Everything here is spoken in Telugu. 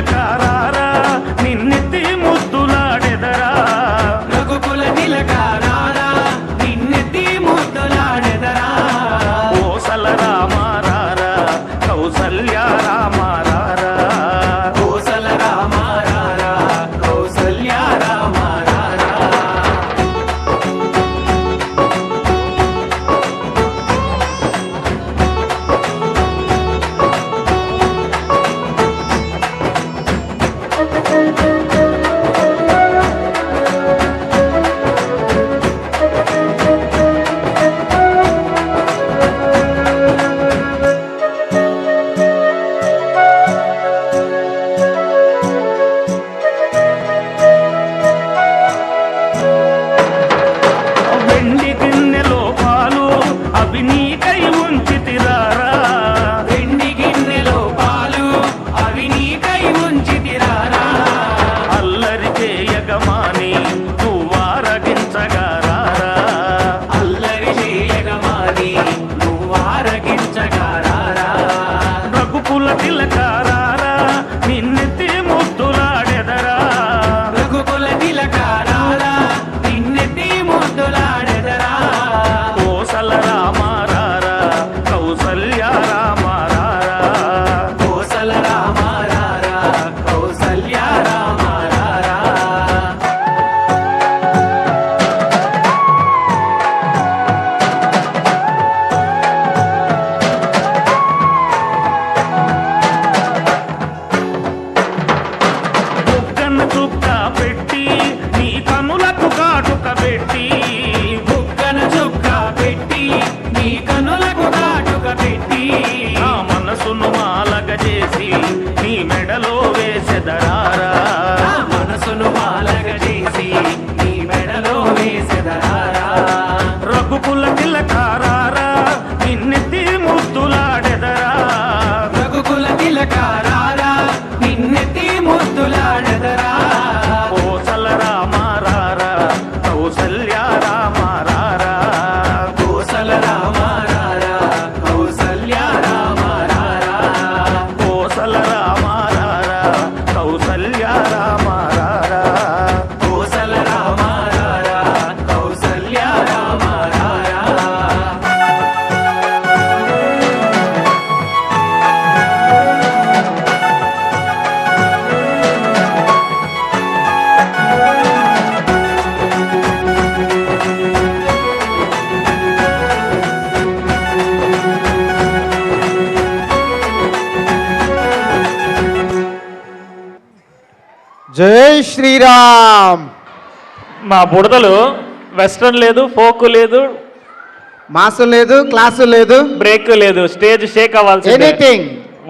తిలకారారా నిన్నెత్తి ముద్దులాడెదరా రఘుకుల తిలకారారా నిన్నెత్తి ముద్దులాడెదరా కోసల రామారారా కౌసల్య రామారారా కోసల రామారారా కౌసల్య రామారారా వెండి గిన్నెలో పాలు అవి నీకై ఉంచితిరారా వెండి గిన్నెలో పాలు అవి నీకై ఉంచితిరారా అల్లరి చేయగమాని నువ్వారగించగారారా అల్లరి చేయగమాని నువ్వారగించగారారా రఘుకుల తిలకారారా నిన్నెత్తి ముద్దులాడెదరా రఘుకుల తిలకారారా నిన్నెత్తి ముద్దులాడెదరా కోసల రామారారా కౌసల్య రామారారా కోసల రామారారా కౌసల్య రామారారా బుగ్గన చుక్క పెట్టి నీ కనులకు కాటుక పెట్టి బుగ్గన చుక్క పెట్టి నీ కనులకు కాటుక పెట్టి నా మనసును మాలగ చేసి నీ మెడలో వేసెదరారా నా మనసును మాలగ చేసి నీ మెడలో వేసెదరారా రఘుకుల తిలకారారా నిన్నెత్తి ముద్దులాడెదరా రఘుకుల తిలకారారా నిన్నెత్తి ముద్దులాడెదరా కోసల రామారారా కౌసల్య రామారారా కోసల రామారారా కౌసల్య రామారారా కోసల రామారారా కౌసల్య రామారారా కోసల రామారారా కౌసల్య రామారారా జై శ్రీరామ్. మా బుడదలు వెస్ట్రన్ లేదు, ఫోక్ లేదు, మాసు లేదు, క్లాసు లేదు, బ్రేక్ లేదు, స్టేజ్ షేక్ అవ్వాల్సిందే. ఎనీథింగ్